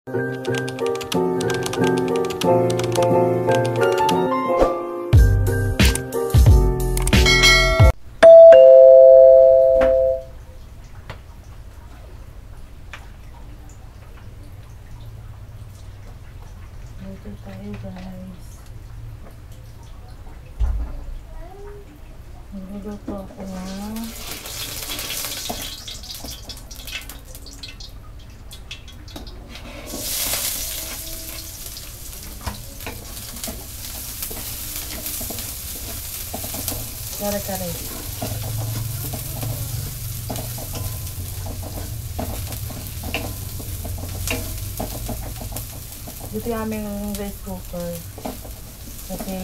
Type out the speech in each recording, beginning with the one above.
Dito tayo guys. Nagluluto ako ng kare-kare. Dito yung aming rice cooker kasi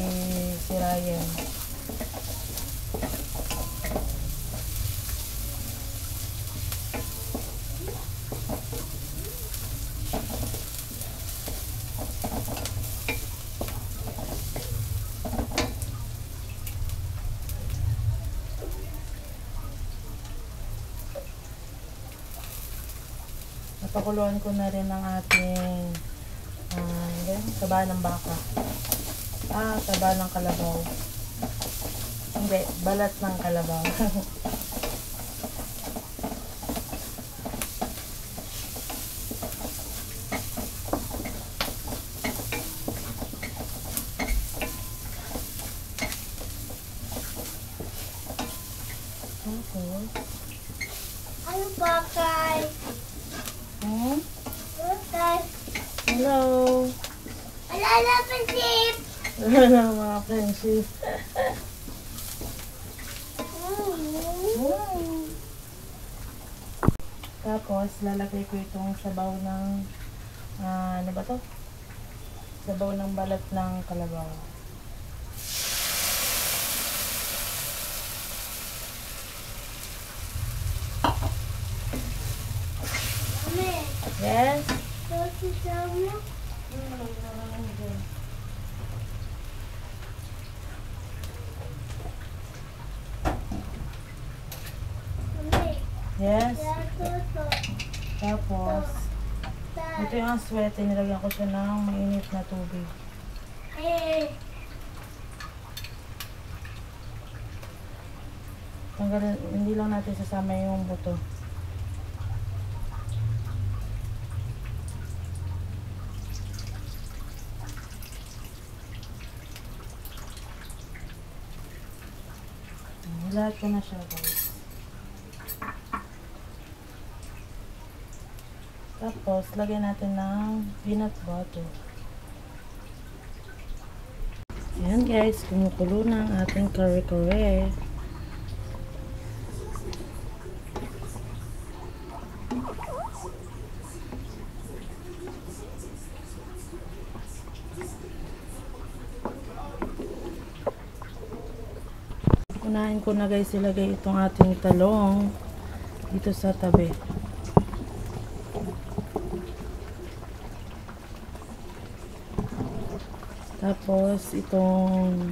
sira yan. Napakuluan ko na rin ang ating taba ng baka. Taba ng kalabaw. Hindi, balat ng kalabaw. Ano bakay? Bakay. Hello. Alala prinsip. Hello mga friendship. Tapos lalagay ko itong sabaw ng ano ba to? Sabaw ng balat ng kalabaw. Mami. Yes? Kasi sama. Mami. Yes? Toto. Tapos ito yung aswete, nilagyan ko siya ng mainit na tubig. Tanggalin, hindi lang natin sasama yung buto. Lahat ko na siya guys. Tapos, lagyan natin ng peanut butter. Ayan guys, kumukulo na ang ating kare-kare. Unahin ko na guys ilagay itong ating talong dito sa tabi. Tapos itong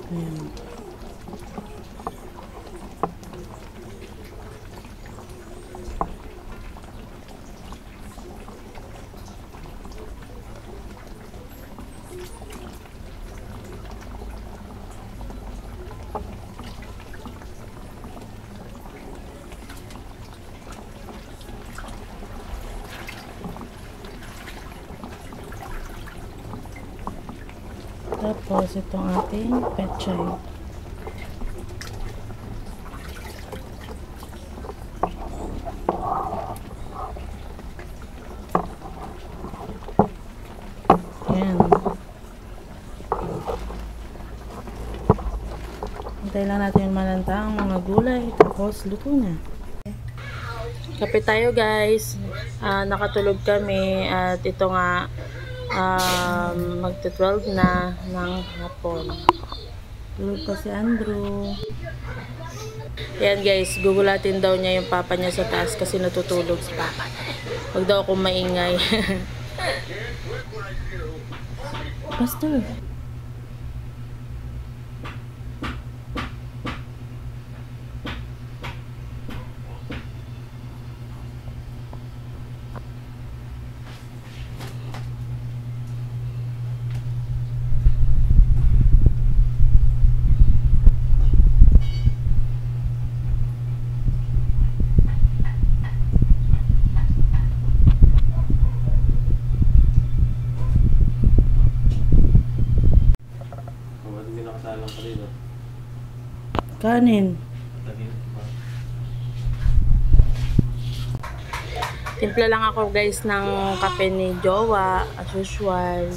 ayan. Tapos itong ating pechay. Ayan. Hintay lang natin malanta ang mga gulay. Tapos luto na. Kape tayo guys. Nakatulog kami at ito nga magta-12 na ng hapon. Tulog pa si Andrew. Yan guys, gugulatin daw niya yung papa niya sa taas kasi natutulog si papa. Huwag daw akong maingay. Pastor. Kanin. Timpla lang ako guys ng kape ni Jowa as usual.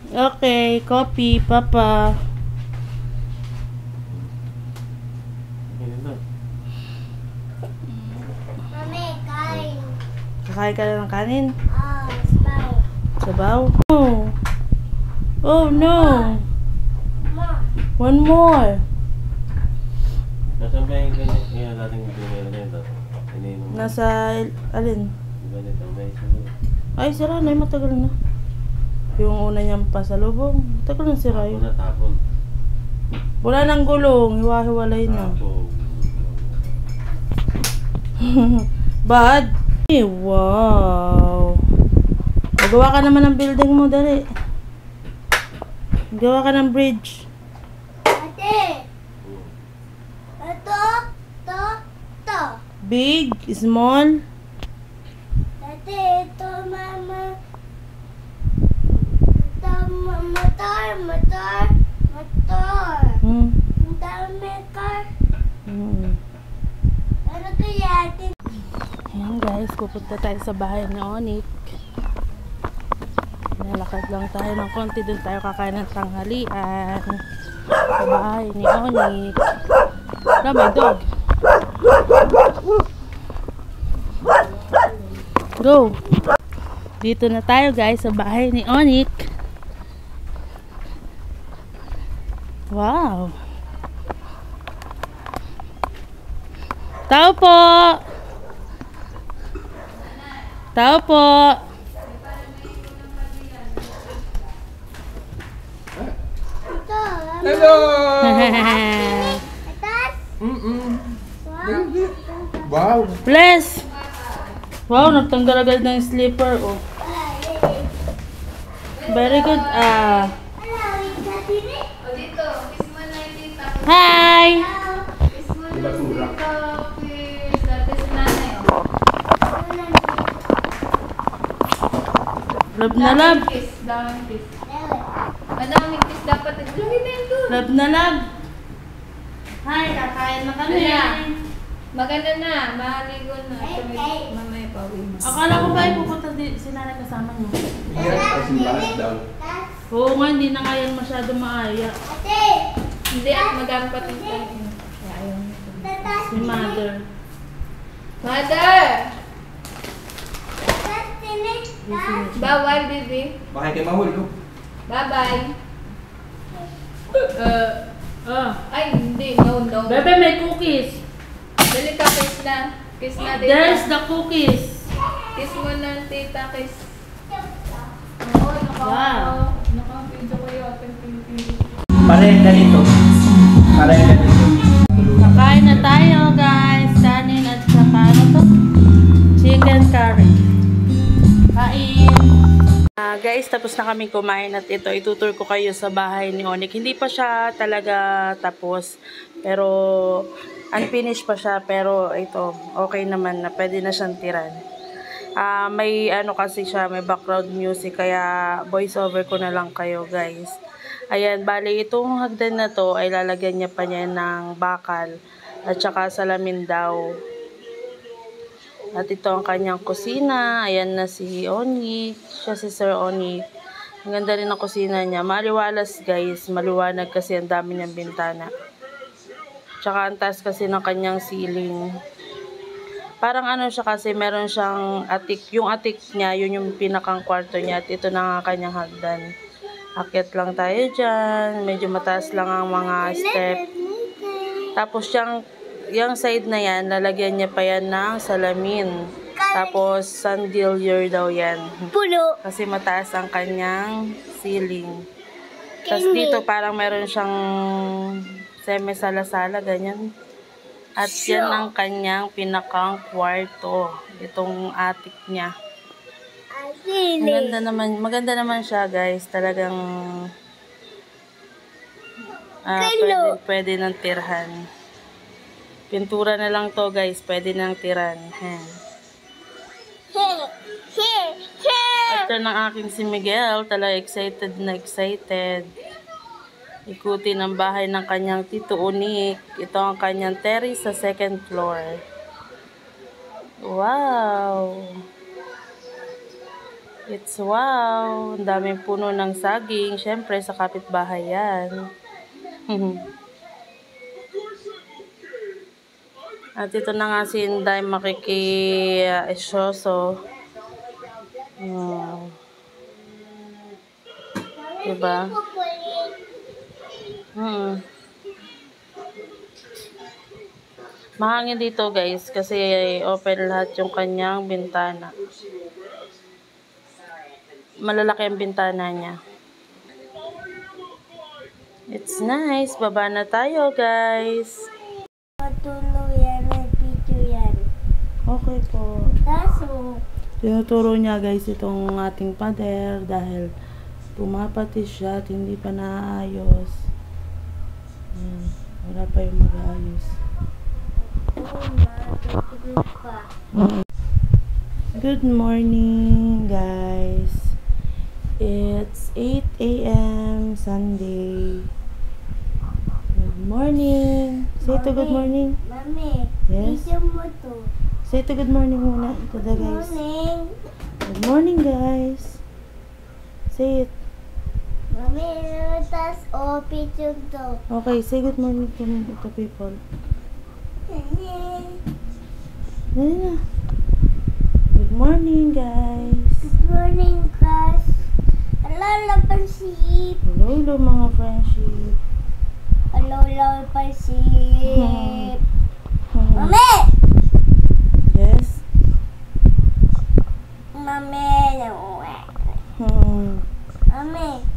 Okay, coffee, papa. Mami, kain. Kakain ka na ng kanin? Sabaw. Sabaw? Oh. Oh no. Ma. One more. Nasaan ba yung ganyan natin ganito? Nasa alin? Ganito, may isa doon. Ay, sira na. Matagal na. Yung una niyang pasalubong. Matagal na sira yun. Tapon. Wala nang gulong. Hiwa-hiwalay na. Bad. Wow. Magawa ka naman ng building mo, dali. Gawa ka ng bridge. Ate. Ito. To. Big, small. Ate, ito, mama. Ito, motor. Hmm. Ang dami car. Hmm. Ano kaya ate? Ayan guys, pupunta tayo sa bahay ni Onik. Nalakad lang tayo ng konti. Doon tayo kakain ng tanghalian. Sa bahay ni Onik. Wala, may dog. Go! Dito na tayo guys sa bahay ni Onik. Wow! Tao po! Tao po! Ito. Hello! Atas. Wow! Bless! Wow, nagtanggal agad ng slipper. Oh. Very good. Hi! Love na love. Madaming kiss dapat. Lagi na yun doon. Love na love. Hi, kakain na kami. Maganda na. Mahaligo na. Mamaya pa uwi mo. Akala ko ba ay pupunta si nanay kasama niyo? Yes, pasimbahan daw. Oo nga, hindi na nga yan masyado maaya. Ate. Hindi at magamit pa ito. Ayaw. Tatas. Si mother. Mother! Tatas, tinik. Bawal, baby. Baka kayo mahulog. Bye-bye. Ay, hindi. No. Bebe, may cookies. Dali ka, kiss na. Kiss na, tita. There's the cookies. Kiss mo na, tita. Kiss. Wow. Naka-video ko yung ating pinipili. Pareho ka dito. Kakain na tayo guys. Kanin at saka ano to? Chicken curry. Kain. Guys, tapos na kami kumain at ito, itutur ko kayo sa bahay ni Onik. Hindi pa siya talaga tapos, pero unfinished pa siya, pero ito, okay naman na, pwede na siyang tiran. May ano kasi siya, may background music, kaya voice over ko na lang kayo guys. Ayan, bali itong hagdan na to ay lalagyan niya pa niya ng bakal at saka salamin daw. At ito ang kanyang kusina. Ayan na si Onik. Siya si Sir Onik. Ang ganda rin ang kusina niya. Maliwalas guys. Maliwanag kasi ang dami niyang bintana. Tsaka ang taas kasi ng kanyang ceiling. Parang ano siya kasi meron siyang attic. Yung attic niya, yun yung pinakang kwarto niya. At ito na nga kanyang hagdan. Akyat lang tayo dyan. Medyo mataas lang ang mga step. Tapos yung side na yan, lalagyan niya pa yan ng salamin. Tapos, sandilier daw yan. Pulo. Kasi mataas ang kanyang ceiling. Tapos dito parang meron siyang semi-sala-sala, ganyan. At yan ang kanyang pinakang kwarto. Itong attic niya. Maganda naman siya guys. Talagang pwede ng tirhan. Pintura na lang to guys, pwede nang tiran. At ng aking si Miguel, talaga excited na excited. ikutin ang bahay ng kanyang Tito Unik. Ito ang kanyang terrace sa second floor. Wow! It's wow! Ang daming puno ng saging. Siyempre, sa kapitbahay yan. At ito na nga si Inday makiki-esyoso. Diba? Mahangin dito guys kasi open lahat yung kanyang bintana. Malalaki ang bintana niya. It's nice. Baba na tayo guys. Matulog yan, may video yan. Okay po. Taso, Tinuturo niya guys itong ating pader dahil pumapati siya at hindi pa naayos. Ayan. Wala pa yung mag-aayos. matutulog pa. Good morning guys. It's 8 a.m. Sunday. Good morning. Say to good morning. Mami, Yes? video mo to. Say to good morning muna to the guys. Morning. Good morning guys. Say it. Mami, tas video to. Okay, say good morning to people. Dali na. Good morning guys. Good morning, class. Hello, Pansip. Hello mga friendship. Hello, Pansip. Mami! Yes. Mami, Hmm. Mami.